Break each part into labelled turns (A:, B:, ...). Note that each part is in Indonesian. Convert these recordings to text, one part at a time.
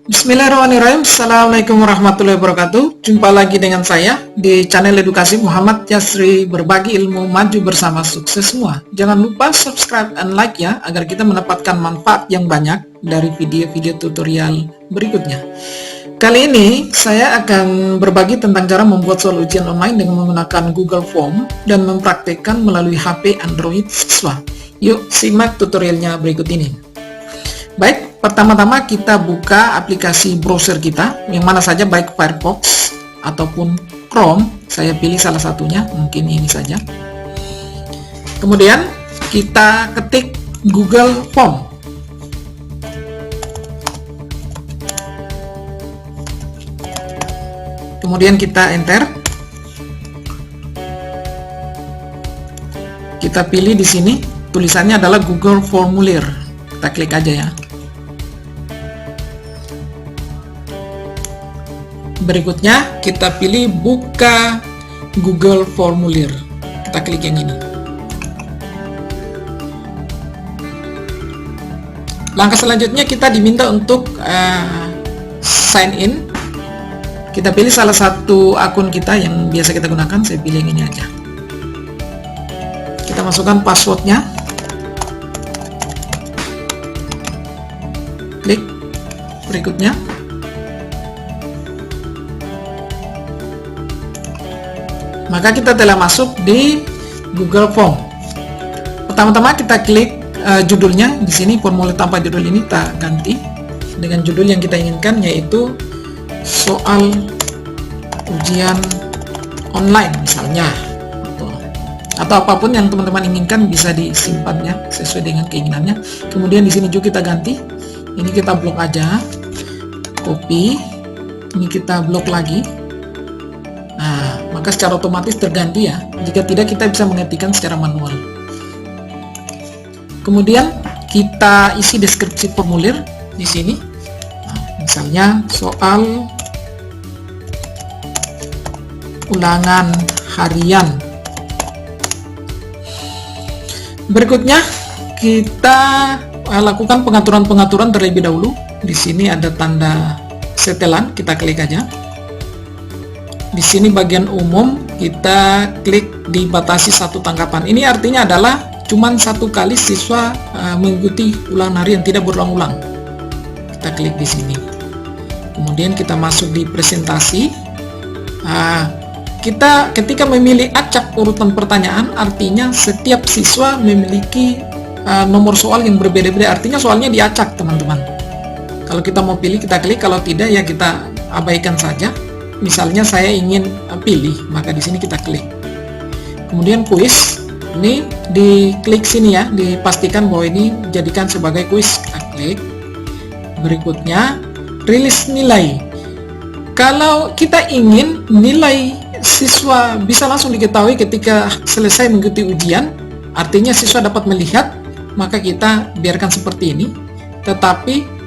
A: Bismillahirrahmanirrahim. Assalamualaikum warahmatullahi wabarakatuh. Jumpa lagi dengan saya di channel edukasi Muhammad Yasri, berbagi ilmu, maju bersama, sukses semua. Jangan lupa subscribe dan like ya, agar kita mendapatkan manfaat yang banyak dari video-video tutorial berikutnya. Kali ini saya akan berbagi tentang cara membuat soal ujian online dengan menggunakan Google Form dan mempraktikkan melalui HP Android siswa. Yuk simak tutorialnya berikut ini. Baik, pertama-tama kita buka aplikasi browser kita, yang mana saja, baik Firefox ataupun Chrome. Saya pilih salah satunya, mungkin ini saja. Kemudian kita ketik Google Form. Kemudian kita enter. Kita pilih di sini, tulisannya adalah Google Formulir. Kita klik aja ya. Berikutnya kita pilih buka Google Formulir. Kita klik yang ini. Langkah selanjutnya kita diminta untuk sign in. Kita pilih salah satu akun kita yang biasa kita gunakan. Saya pilih yang ini aja. Kita masukkan passwordnya. Klik berikutnya. Maka kita telah masuk di Google Form. Pertama-tama kita klik judulnya. Di sini formulir tanpa judul ini kita ganti dengan judul yang kita inginkan, yaitu soal ujian online misalnya, atau apapun yang teman-teman inginkan bisa disimpannya sesuai dengan keinginannya. Kemudian di sini juga kita ganti. Ini kita blok aja, copy. Ini kita blok lagi. Nah, maka secara otomatis terganti ya. Jika tidak, kita bisa mengetikkan secara manual. Kemudian kita isi deskripsi formulir di sini. Nah, misalnya soal ulangan harian. Berikutnya kita lakukan pengaturan-pengaturan terlebih dahulu. Di sini ada tanda setelan, kita klik aja. Di sini bagian umum kita klik dibatasi satu tangkapan. Ini artinya adalah cuman satu kali siswa mengikuti ulangan harian, tidak berulang-ulang. Kita klik di sini. Kemudian kita masuk di presentasi. Kita ketika memilih acak urutan pertanyaan, artinya setiap siswa memiliki nomor soal yang berbeda-beda. Artinya soalnya diacak, teman-teman. Kalau kita mau pilih, kita klik. Kalau tidak, ya kita abaikan saja. Misalnya saya ingin pilih, maka di sini kita klik. Kemudian kuis, ini diklik sini ya, dipastikan bahwa ini jadikan sebagai kuis. Kita klik. Berikutnya, rilis nilai. Kalau kita ingin nilai siswa bisa langsung diketahui ketika selesai mengikuti ujian, artinya siswa dapat melihat, maka kita biarkan seperti ini. Tetapi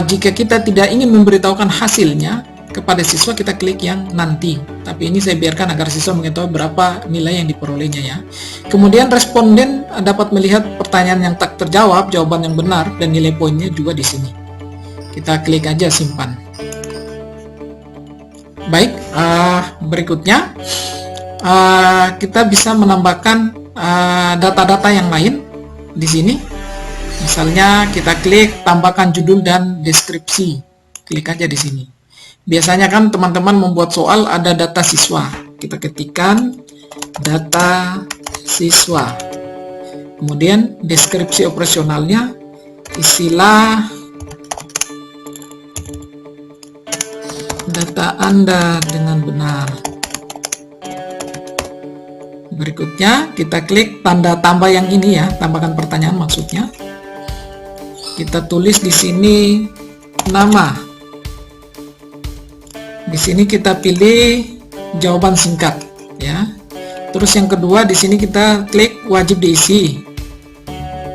A: jika kita tidak ingin memberitahukan hasilnya kepada siswa, kita klik yang nanti. Tapi ini saya biarkan agar siswa mengetahui berapa nilai yang diperolehnya ya. Kemudian responden dapat melihat pertanyaan yang tak terjawab, jawaban yang benar, dan nilai poinnya juga di sini. Kita klik aja simpan. Baik, berikutnya kita bisa menambahkan data-data yang lain di sini. Misalnya kita klik tambahkan judul dan deskripsi. Klik aja di sini. Biasanya kan teman-teman membuat soal ada data siswa. Kita ketikkan data siswa. Kemudian deskripsi operasionalnya, isilah data Anda dengan benar. Berikutnya kita klik tanda tambah yang ini ya, tambahkan pertanyaan maksudnya. Kita tulis di sini nama. Di sini kita pilih jawaban singkat ya. Terus yang kedua di sini kita klik wajib diisi.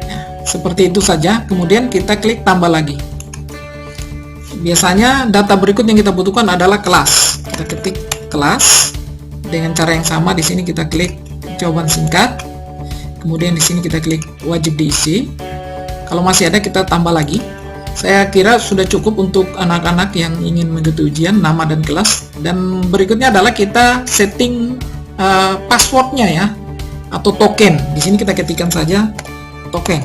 A: Ya, seperti itu saja. Kemudian kita klik tambah lagi. Biasanya data berikut yang kita butuhkan adalah kelas. Kita ketik kelas dengan cara yang sama. Di sini kita klik jawaban singkat. Kemudian di sini kita klik wajib diisi. Kalau masih ada kita tambah lagi. Saya kira sudah cukup untuk anak-anak yang ingin mengikuti ujian, nama dan kelas. Dan berikutnya adalah kita setting passwordnya ya, atau token. Di sini kita ketikkan saja token.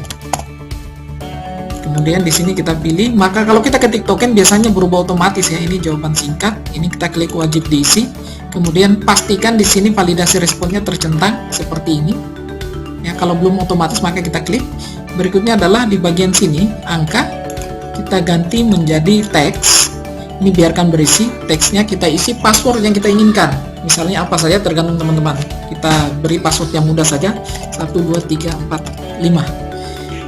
A: Kemudian di sini kita pilih. Maka kalau kita ketik token biasanya berubah otomatis ya. Ini jawaban singkat. Ini kita klik wajib diisi. Kemudian pastikan di sini validasi responnya tercentang seperti ini. Ya, kalau belum otomatis maka kita klik. Berikutnya adalah di bagian sini angka, kita ganti menjadi teks. Ini biarkan berisi. Teksnya kita isi password yang kita inginkan. Misalnya apa saja tergantung teman-teman. Kita beri password yang mudah saja. 1 2 3 4 5.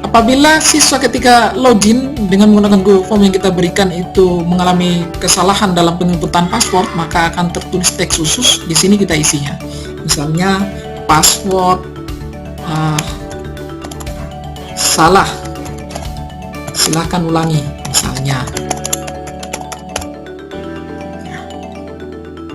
A: Apabila siswa ketika login dengan menggunakan Google Form yang kita berikan itu mengalami kesalahan dalam penginputan password, maka akan tertulis teks khusus. Di sini kita isinya. Misalnya password salah, silahkan ulangi misalnya.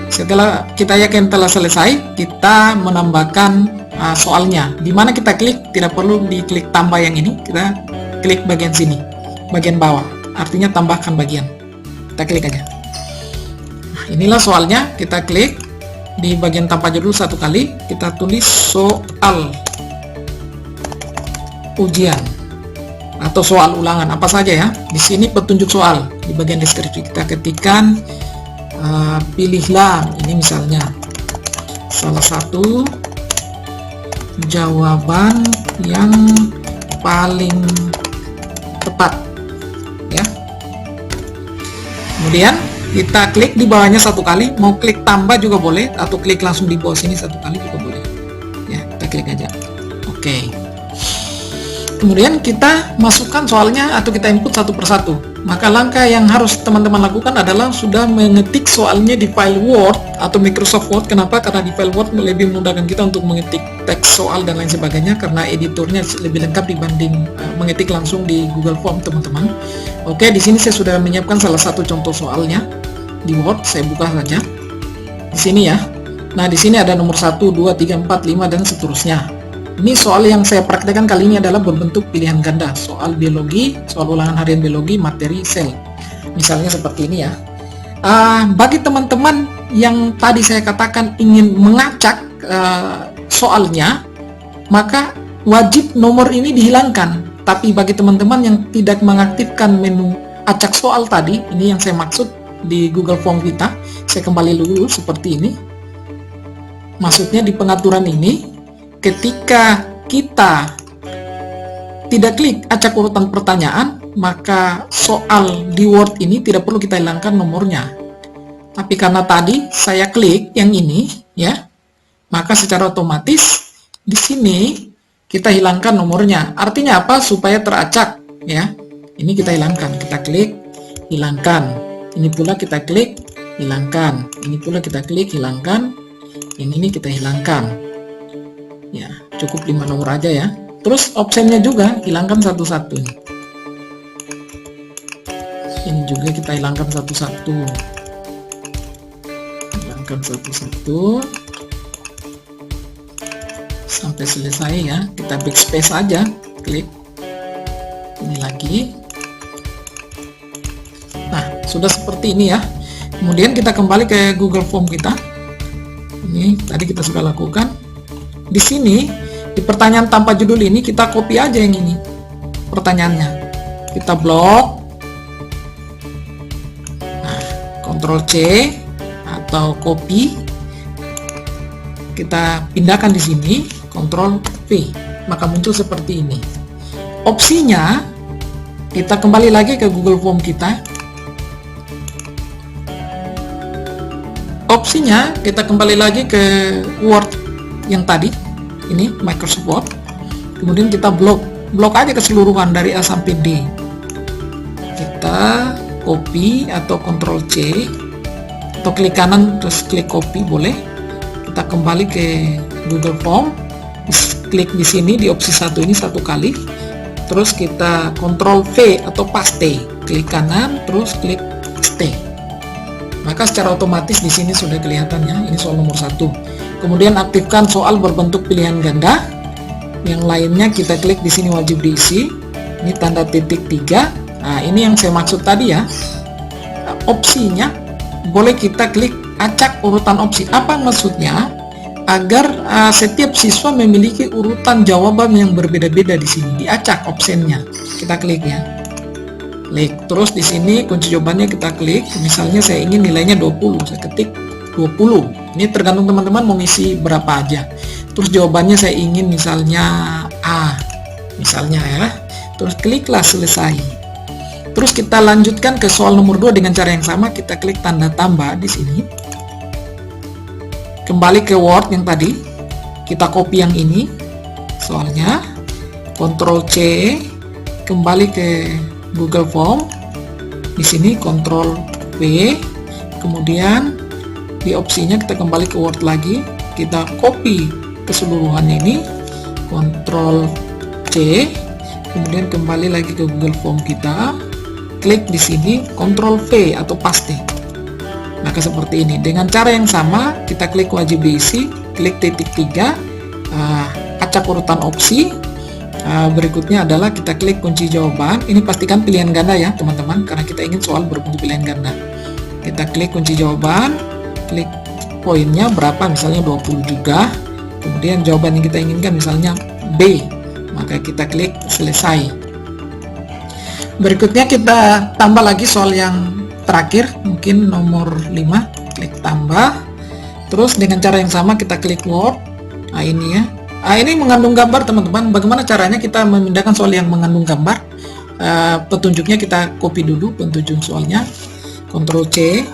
A: Setelah kita yakin telah selesai, kita menambahkan soalnya. Dimana kita klik, tidak perlu diklik tambah yang ini, kita klik bagian sini, bagian bawah, artinya tambahkan bagian. Kita klik aja. Nah, inilah soalnya. Kita klik di bagian tanpa judul satu kali, kita tulis soal ujian atau soal ulangan apa saja ya. Di sini petunjuk soal. Di bagian deskripsi kita ketikkan pilihlah ini misalnya salah satu jawaban yang paling tepat ya. Kemudian kita klik di bawahnya satu kali, mau klik tambah juga boleh atau klik langsung di bawah sini satu kali juga boleh ya. Kita klik aja. Oke. Kemudian kita masukkan soalnya atau kita input satu persatu. Maka langkah yang harus teman-teman lakukan adalah sudah mengetik soalnya di file Word atau Microsoft Word. Kenapa? Karena di file Word lebih memudahkan kita untuk mengetik teks soal dan lain sebagainya, karena editornya lebih lengkap dibanding mengetik langsung di Google Form, teman-teman. Oke, di sini saya sudah menyiapkan salah satu contoh soalnya di Word. Saya buka saja di sini ya. Nah, di sini ada nomor 1, 2, 3, 4, 5 dan seterusnya. Ini soal yang saya praktekkan kali ini adalah berbentuk pilihan ganda, soal biologi, soal ulangan harian biologi, materi sel. Misalnya seperti ini ya. Bagi teman-teman yang tadi saya katakan ingin mengacak soalnya, maka wajib nomor ini dihilangkan. Tapi bagi teman-teman yang tidak mengaktifkan menu acak soal tadi, ini yang saya maksud di Google Form kita, saya kembali dulu seperti ini. Maksudnya di pengaturan ini, ketika kita tidak klik acak urutan pertanyaan, maka soal di Word ini tidak perlu kita hilangkan nomornya. Tapi karena tadi saya klik yang ini, ya, maka secara otomatis di sini kita hilangkan nomornya. Artinya apa? Supaya teracak, ya. Ini kita hilangkan. Kita klik, hilangkan. Ini pula kita klik, hilangkan. Ini pula kita klik, hilangkan. Ini kita hilangkan. Ya, cukup 5 nomor aja ya. Terus optionnya juga hilangkan satu-satu. Ini juga kita hilangkan satu-satu. Hilangkan satu-satu sampai selesai ya. Kita backspace aja, klik. Ini lagi. Nah, sudah seperti ini ya. Kemudian kita kembali ke Google Form kita. Ini tadi kita sudah lakukan. Di sini, di pertanyaan tanpa judul ini, kita copy aja yang ini pertanyaannya. Kita blok. Nah, Ctrl C atau copy. Kita pindahkan di sini, Ctrl V. Maka muncul seperti ini. Opsinya, kita kembali lagi ke Google Form kita. Opsinya, kita kembali lagi ke Word yang tadi, ini Microsoft Word. Kemudian kita blok aja keseluruhan dari A sampai D. Kita copy atau Ctrl C atau klik kanan terus klik copy boleh. Kita kembali ke Google Form, klik di sini di opsi 1 ini satu kali, terus kita Ctrl V atau paste, klik kanan terus klik paste. Maka secara otomatis di sini sudah kelihatannya ini soal nomor 1. Kemudian aktifkan soal berbentuk pilihan ganda. Yang lainnya kita klik di sini wajib diisi. Ini tanda titik 3 Nah, ini yang saya maksud tadi ya. Opsinya boleh kita klik acak urutan opsi. Apa maksudnya? Agar setiap siswa memiliki urutan jawaban yang berbeda-beda di sini. Diacak opsinya. Kita klik ya. Klik. Terus di sini kunci jawabannya kita klik. Misalnya saya ingin nilainya 20. Saya ketik 20. Ini tergantung teman-teman mau ngisi berapa aja. Terus jawabannya saya ingin misalnya A. Misalnya ya. Terus kliklah selesai. Terus kita lanjutkan ke soal nomor 2 dengan cara yang sama. Kita klik tanda tambah di sini. Kembali ke Word yang tadi, kita copy yang ini soalnya, Ctrl C, kembali ke Google Form, di sini Ctrl V, kemudian di opsinya kita kembali ke Word lagi, kita copy keseluruhan ini, Ctrl C, kemudian kembali lagi ke Google Form kita, klik di sini Ctrl V atau paste. Maka seperti ini, dengan cara yang sama kita klik wajib diisi, klik titik 3, acak urutan opsi. Berikutnya adalah kita klik kunci jawaban. Ini pastikan pilihan ganda ya teman-teman, karena kita ingin soal berbentuk pilihan ganda. Kita klik kunci jawaban, klik poinnya berapa, misalnya 20 juga. Kemudian jawaban yang kita inginkan misalnya B, maka kita klik selesai. Berikutnya kita tambah lagi soal yang terakhir, mungkin nomor 5, klik tambah. Terus dengan cara yang sama kita klik Word. Nah ini ya, ini mengandung gambar teman-teman. Bagaimana caranya kita memindahkan soal yang mengandung gambar? Petunjuknya kita copy dulu petunjuk soalnya, Ctrl C,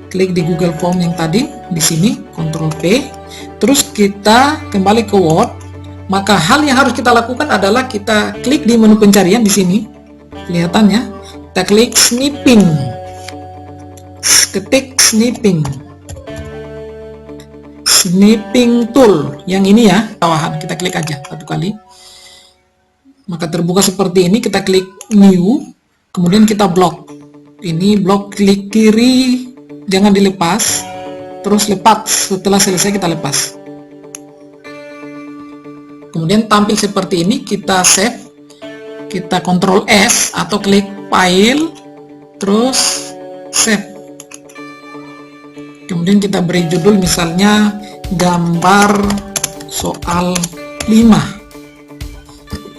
A: klik di Google Form yang tadi, di sini Ctrl V. Terus kita kembali ke Word. Maka hal yang harus kita lakukan adalah kita klik di menu pencarian di sini, kelihatan ya, kita klik snipping. Ketik snipping tool yang ini ya, bawahan kita klik aja satu kali, maka terbuka seperti ini. Kita klik new, kemudian kita blok ini, blok klik kiri, jangan dilepas, terus lepas. Setelah selesai kita lepas, kemudian tampil seperti ini. Kita save, kita Ctrl S atau klik file, terus save. Kemudian kita beri judul misalnya gambar soal 5.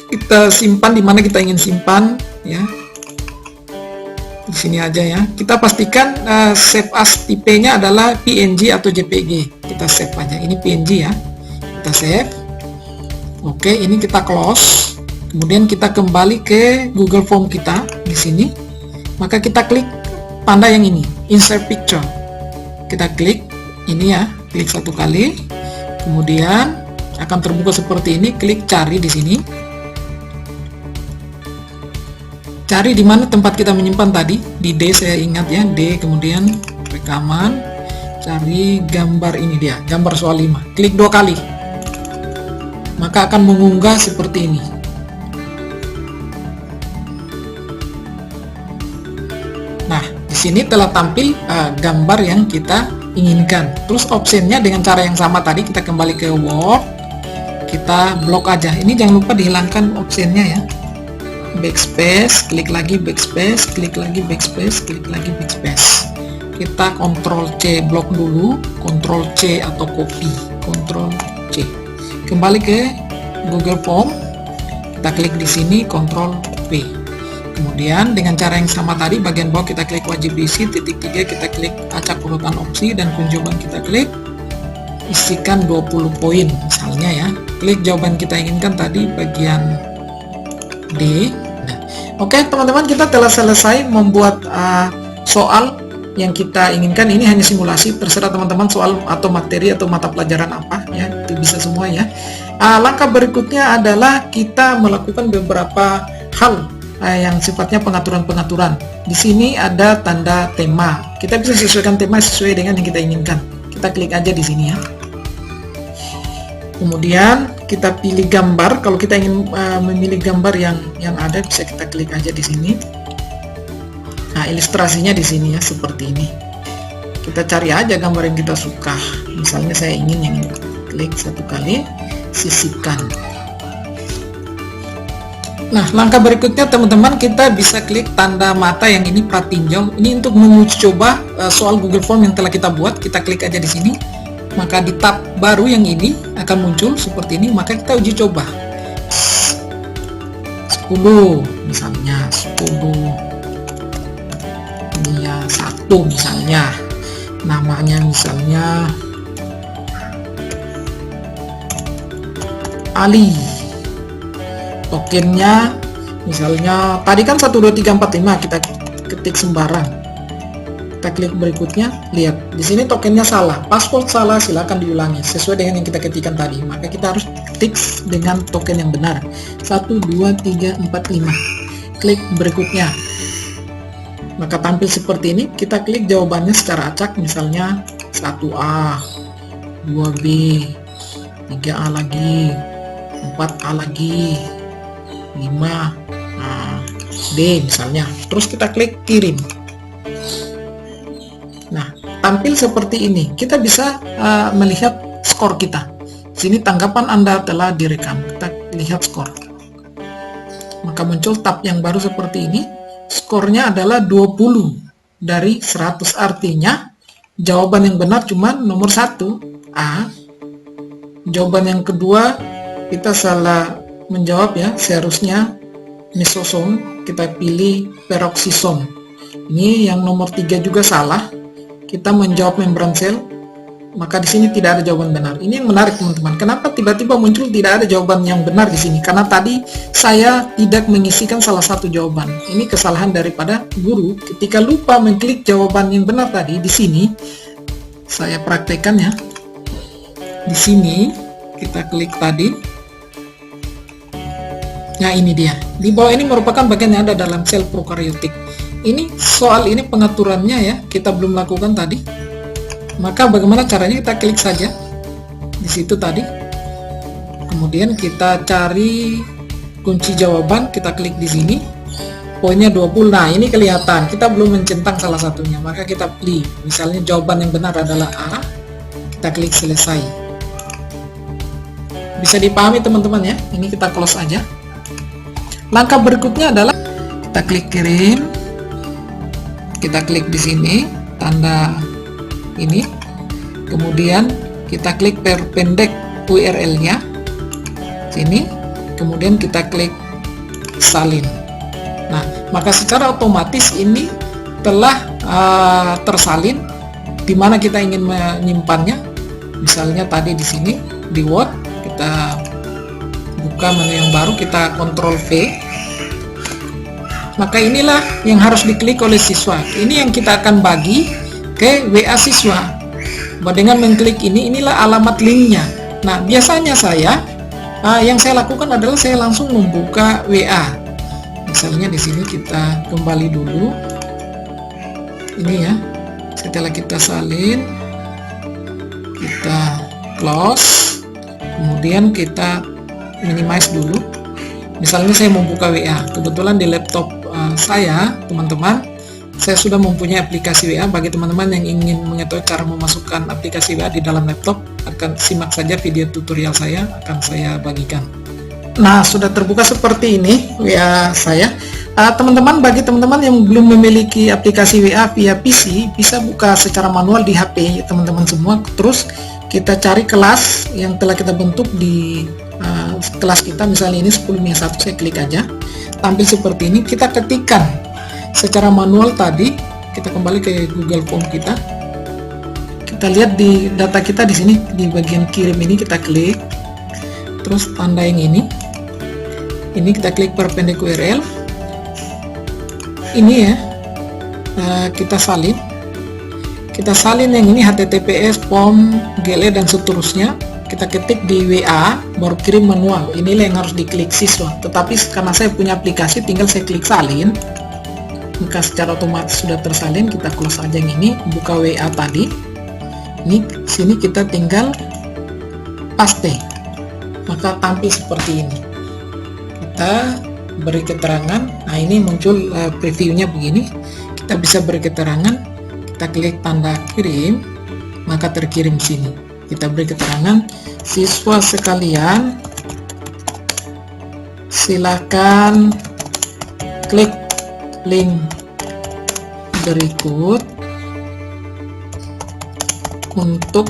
A: Kita simpan di mana kita ingin simpan ya. Di sini aja ya. Kita pastikan save as tipenya adalah PNG atau JPG. Kita save aja. Ini PNG ya. Kita save. Oke, ini kita close. Kemudian kita kembali ke Google Form kita di sini. Maka kita klik tanda yang ini, insert picture. Kita klik ini ya, klik satu kali, kemudian akan terbuka seperti ini. Klik cari di sini, cari di mana tempat kita menyimpan tadi, di D saya ingat ya, D, kemudian rekaman, cari gambar ini dia, gambar soal 5. Klik 2 kali, maka akan mengunggah seperti ini. Nah, di sini telah tampil gambar yang kita inginkan. Terus optionnya dengan cara yang sama tadi, kita kembali ke Word, kita blok aja. Ini jangan lupa dihilangkan optionnya ya. Backspace, klik lagi backspace, klik lagi backspace, klik lagi backspace. Kita Ctrl C blok dulu, Ctrl C atau copy, Ctrl C. Kembali ke Google Form, kita klik di sini Ctrl V. Kemudian dengan cara yang sama tadi, bagian bawah kita klik wajib diisi, titik 3 kita klik acak urutan opsi, dan kunci jawaban kita klik isikan 20 poin misalnya ya. Klik jawaban kita inginkan tadi bagian D. Nah, oke teman-teman, kita telah selesai membuat soal yang kita inginkan. Ini hanya simulasi, terserah teman-teman soal atau materi atau mata pelajaran apa ya, itu bisa semua ya. Langkah berikutnya adalah kita melakukan beberapa hal yang sifatnya pengaturan-pengaturan. Di sini ada tanda tema. Kita bisa sesuaikan tema sesuai dengan yang kita inginkan. Kita klik aja di sini ya. Kemudian kita pilih gambar. Kalau kita ingin memilih gambar yang ada, bisa kita klik aja di sini. Nah, ilustrasinya di sini ya, seperti ini. Kita cari aja gambar yang kita suka. Misalnya saya ingin yang ini. Klik satu kali, sisihkan. Nah, langkah berikutnya teman-teman, kita bisa klik tanda mata yang ini pratinjau. Ini untuk menguji coba soal Google Form yang telah kita buat. Kita klik aja di sini. Maka di tab baru yang ini akan muncul seperti ini. Maka kita uji coba. 10 misalnya, 10. Ini ya 1 misalnya. Namanya misalnya Ali. Tokennya misalnya tadi kan 1 2 3 4 5, kita ketik sembarang. Kita klik berikutnya, lihat di sini tokennya salah, password salah, silakan diulangi sesuai dengan yang kita ketikkan tadi. Maka kita harus ketik dengan token yang benar. 1 2 3 4 5. Klik berikutnya. Maka tampil seperti ini. Kita klik jawabannya secara acak, misalnya 1A, 2B, 3A lagi, 4A lagi, 5, D misalnya. Terus kita klik kirim. Nah, tampil seperti ini. Kita bisa melihat skor kita. Sini tanggapan Anda telah direkam. Kita lihat skor. Maka muncul tab yang baru seperti ini. Skornya adalah 20 dari 100. Artinya jawaban yang benar cuma nomor 1, A. Jawaban yang kedua kita salah menjawab ya, seharusnya mesosom, kita pilih peroksisom. Ini yang nomor 3 juga salah, kita menjawab membran sel, maka di sini tidak ada jawaban benar. Ini yang menarik teman-teman. Kenapa tiba-tiba muncul tidak ada jawaban yang benar di sini? Karena tadi saya tidak mengisikan salah satu jawaban. Ini kesalahan daripada guru ketika lupa mengklik jawaban yang benar tadi. Di sini saya praktekkan ya. Di sini kita klik tadi. Nah, ini dia. Di bawah ini merupakan bagian yang ada dalam sel prokaryotik. Ini soal ini pengaturannya ya, kita belum lakukan tadi. Maka bagaimana caranya? Kita klik saja di situ tadi. Kemudian kita cari kunci jawaban, kita klik di sini. Poinnya 20. Nah, ini kelihatan kita belum mencentang salah satunya. Maka kita pilih. Misalnya jawaban yang benar adalah A. Kita klik selesai. Bisa dipahami teman-teman ya. Ini kita close aja. Langkah berikutnya adalah kita klik kirim. Kita klik di sini tanda ini. Kemudian kita klik perpendek URL-nya. Sini. Kemudian kita klik salin. Nah, maka secara otomatis ini telah tersalin di mana kita ingin menyimpannya. Misalnya tadi di sini di Word, kita buka menu yang baru, kita Ctrl V. Maka inilah yang harus diklik oleh siswa. Ini yang kita akan bagi ke WA siswa. Dengan mengklik ini, inilah alamat linknya. Nah, biasanya yang saya lakukan adalah saya langsung membuka WA. Misalnya di sini kita kembali dulu. Ini ya. Setelah kita salin, kita close. Kemudian kita minimize dulu. Misalnya saya membuka WA. Kebetulan di laptop saya, teman-teman, saya sudah mempunyai aplikasi WA. Bagi teman-teman yang ingin mengetahui cara memasukkan aplikasi WA di dalam laptop, akan simak saja video tutorial saya, akan saya bagikan. Nah, sudah terbuka seperti ini WA saya. Teman-teman, bagi teman-teman yang belum memiliki aplikasi WA via PC, bisa buka secara manual di HP teman-teman semua. Terus kita cari kelas yang telah kita bentuk di kelas kita, misalnya ini 10-1, saya klik aja. Tampil seperti ini. Kita ketikkan secara manual tadi. Kita kembali ke Google Form kita. Kita lihat di data kita di sini di bagian kirim ini, kita klik. Terus tanda yang ini kita klik perpendek URL. Ini ya, kita salin. Kita salin yang ini HTTPS, POM, GLE dan seterusnya. Kita ketik di WA, baru kirim manual. Inilah yang harus diklik siswa. Tetapi karena saya punya aplikasi, tinggal saya klik salin. Maka secara otomatis sudah tersalin. Kita close aja yang ini, buka WA tadi. Ini sini kita tinggal paste. Maka tampil seperti ini. Kita beri keterangan. Nah, ini muncul previewnya begini. Kita bisa beri keterangan. Kita klik tanda kirim, maka terkirim sini. Kita beri keterangan, siswa sekalian, silakan klik link berikut untuk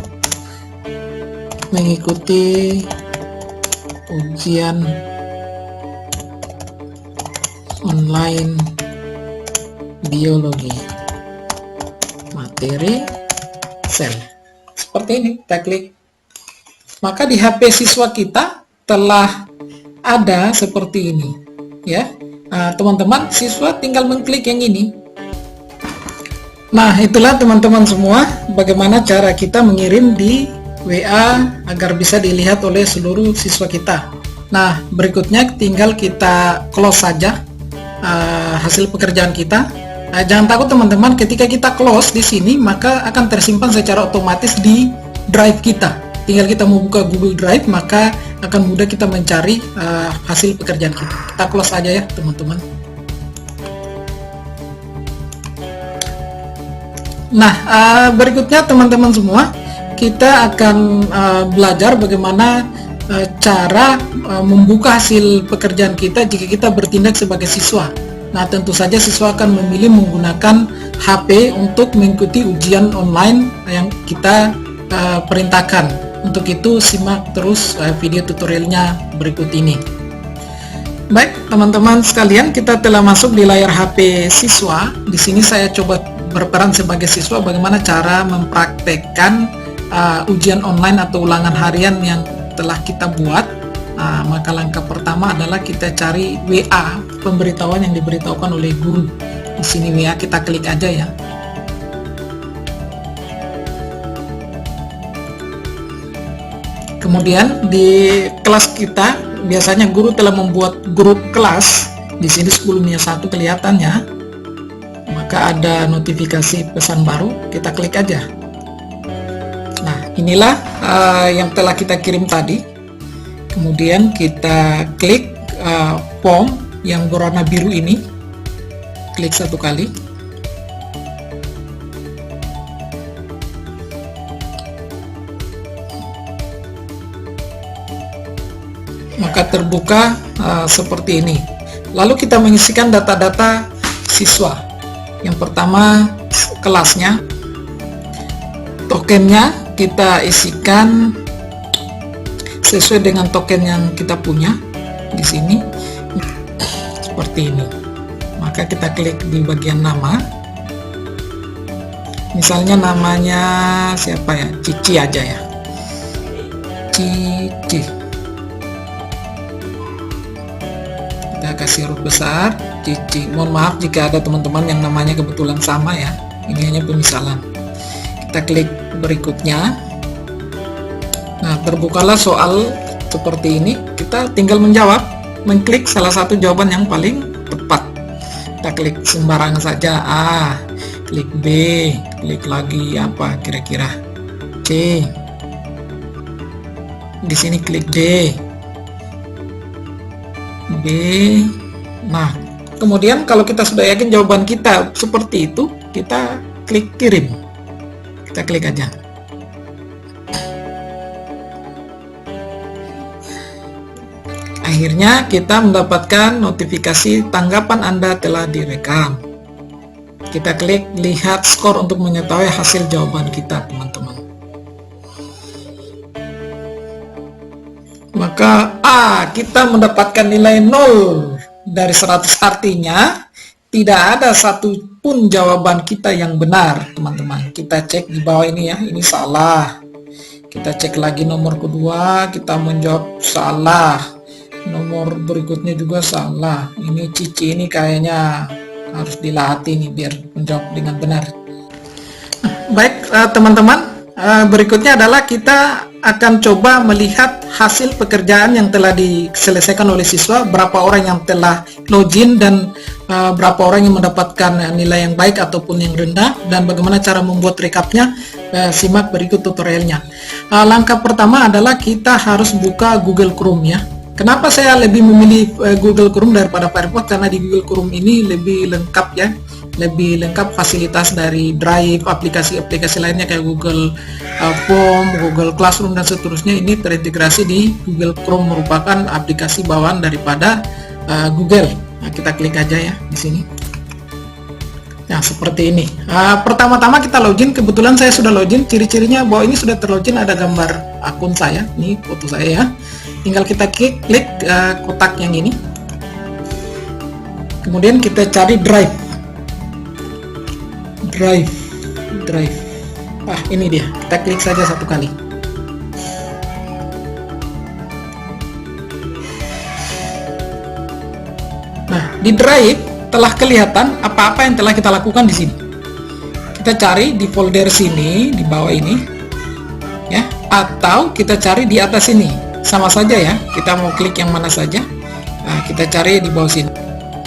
A: mengikuti ujian online biologi materi sel. Seperti ini, kita klik. Maka di HP siswa kita telah ada seperti ini, ya. Nah, teman-teman, siswa tinggal mengklik yang ini. Nah, itulah teman-teman semua bagaimana cara kita mengirim di WA agar bisa dilihat oleh seluruh siswa kita. Nah, berikutnya tinggal kita close saja hasil pekerjaan kita. Nah, jangan takut teman-teman, ketika kita close di sini maka akan tersimpan secara otomatis di drive kita. Tinggal kita membuka Google Drive, maka akan mudah kita mencari hasil pekerjaan kita. Kita close aja ya teman-teman. Nah, berikutnya teman-teman semua, kita akan belajar bagaimana cara membuka hasil pekerjaan kita jika kita bertindak sebagai siswa. Nah, tentu saja siswa akan memilih menggunakan HP untuk mengikuti ujian online yang kita perintahkan. Untuk itu, simak terus video tutorialnya berikut ini. Baik, teman-teman sekalian, kita telah masuk di layar HP siswa. Di sini saya coba berperan sebagai siswa bagaimana cara mempraktekkan ujian online atau ulangan harian yang telah kita buat. Maka langkah pertama adalah kita cari WA, pemberitahuan yang diberitahukan oleh guru. Di sini WA, kita klik aja ya. Kemudian di kelas kita biasanya guru telah membuat grup kelas. Di sini 10-1 kelihatannya. Maka ada notifikasi pesan baru, kita klik aja. Nah, inilah yang telah kita kirim tadi. Kemudian kita klik form yang berwarna biru ini, klik 1 kali. Maka terbuka seperti ini. Lalu kita mengisikan data-data siswa. Yang pertama, kelasnya, tokennya kita isikan sesuai dengan token yang kita punya di sini, seperti ini. Maka kita klik di bagian nama. Misalnya namanya siapa ya? Cici aja ya. Cici. Kita kasih huruf besar, Cici. Mohon maaf jika ada teman-teman yang namanya kebetulan sama ya. Ini hanya pemisalan. Kita klik berikutnya. Nah, terbukalah soal seperti ini. Kita tinggal menjawab, mengklik salah satu jawaban yang paling tepat. Kita klik sembarangan saja. Klik B, klik lagi apa kira-kira? C. Di sini klik D. B. Nah, kemudian kalau kita sudah yakin jawaban kita seperti itu, kita klik kirim. Kita klik aja. Akhirnya kita mendapatkan notifikasi tanggapan Anda telah direkam. Kita klik lihat skor untuk mengetahui hasil jawaban kita, teman-teman. Maka kita mendapatkan nilai 0 dari 100, artinya tidak ada satupun jawaban kita yang benar, teman-teman. Kita cek di bawah ini ya, ini salah. Kita cek lagi nomor kedua, kita menjawab salah. Nomor berikutnya juga salah. Ini Cici ini kayaknya harus dilatih nih biar menjawab dengan benar. Baik teman-teman, berikutnya adalah kita akan coba melihat hasil pekerjaan yang telah diselesaikan oleh siswa, berapa orang yang telah login dan berapa orang yang mendapatkan nilai yang baik ataupun yang rendah, dan bagaimana cara membuat recapnya. Simak berikut tutorialnya. Langkah pertama adalah kita harus buka Google Chrome ya. Kenapa saya lebih memilih Google Chrome daripada Firefox? Karena di Google Chrome ini lebih lengkap ya, lebih lengkap fasilitas dari Drive, aplikasi-aplikasi lainnya kayak Google Form, Google Classroom dan seterusnya. Ini terintegrasi di Google Chrome, merupakan aplikasi bawaan daripada Google. Nah, kita klik aja ya di sini. Nah, seperti ini. Pertama-tama kita login. Kebetulan saya sudah login. Ciri-cirinya bahwa ini sudah terlogin, ada gambar akun saya. Ini foto saya ya. Tinggal kita klik kotak yang ini. Kemudian kita cari Drive. Ini dia. Kita klik saja satu kali. Nah, di Drive telah kelihatan apa-apa yang telah kita lakukan di sini. Kita cari di folder sini, di bawah ini, ya, atau kita cari di atas ini. Sama saja ya. Kita mau klik yang mana saja. Nah, kita cari di bawah sini.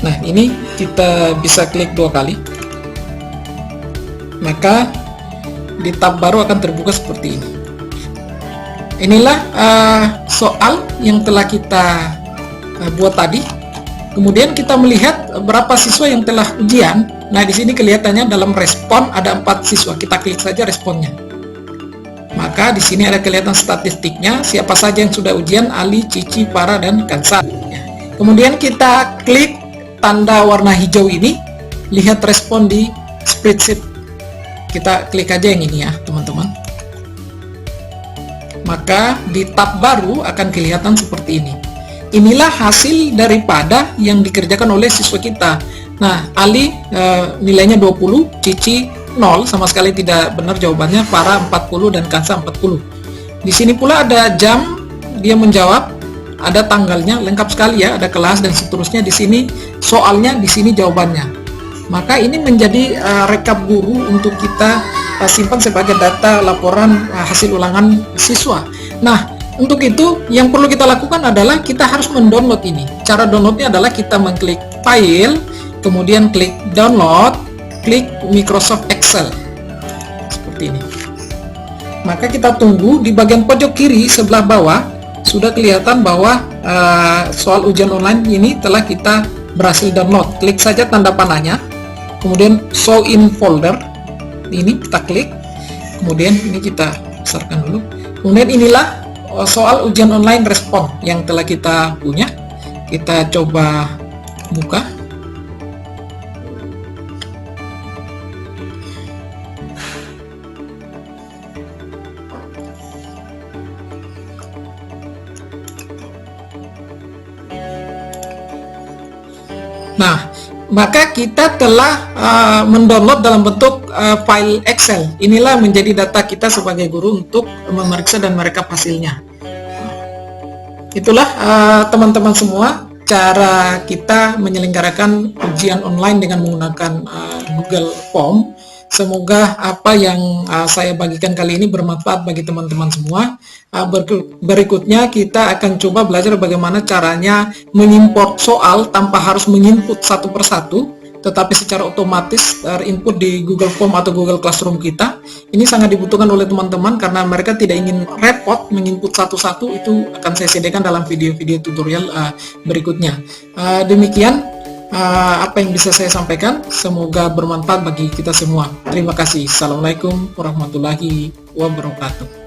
A: Nah, ini kita bisa klik 2 kali. Maka di tab baru akan terbuka seperti ini. Inilah soal yang telah kita buat tadi. Kemudian kita melihat berapa siswa yang telah ujian. Nah, di sini kelihatannya dalam respon ada 4 siswa. Kita klik saja responnya. Maka di sini ada kelihatan statistiknya, siapa saja yang sudah ujian: Ali, Cici, Farah, dan Kansa. Kemudian kita klik tanda warna hijau ini, lihat respon di spreadsheet. Kita klik aja yang ini ya, teman-teman. Maka di tab baru akan kelihatan seperti ini. Inilah hasil daripada yang dikerjakan oleh siswa kita. Nah, Ali nilainya 20, Cici 0, sama sekali tidak benar jawabannya, Farah 40, dan Kansa 40. Di sini pula ada jam dia menjawab, ada tanggalnya, lengkap sekali ya, ada kelas dan seterusnya. Di sini soalnya, di sini jawabannya. Maka ini menjadi rekap guru untuk kita simpan sebagai data laporan hasil ulangan siswa. Nah, untuk itu yang perlu kita lakukan adalah kita harus mendownload ini. Cara downloadnya adalah kita mengklik file, kemudian klik download, klik Microsoft Excel seperti ini. Maka kita tunggu. Di bagian pojok kiri sebelah bawah sudah kelihatan bahwa soal ujian online ini telah kita berhasil download. Klik saja tanda panahnya, kemudian show in folder, ini kita klik, kemudian ini kita besarkan dulu. Kemudian inilah soal ujian online respon yang telah kita punya. Kita coba buka. Nah, maka kita telah mendownload dalam bentuk file Excel. Inilah menjadi data kita sebagai guru untuk memeriksa dan merekap hasilnya. Itulah teman-teman semua, cara kita menyelenggarakan ujian online dengan menggunakan Google Form. Semoga apa yang saya bagikan kali ini bermanfaat bagi teman-teman semua. Berikutnya kita akan coba belajar bagaimana caranya mengimport soal tanpa harus menginput satu persatu, tetapi secara otomatis terinput di Google Form atau Google Classroom kita. Ini sangat dibutuhkan oleh teman-teman karena mereka tidak ingin repot menginput satu-satu. Itu akan saya sediakan dalam video-video tutorial berikutnya. Demikian apa yang bisa saya sampaikan. Semoga bermanfaat bagi kita semua. Terima kasih. Assalamualaikum warahmatullahi wabarakatuh.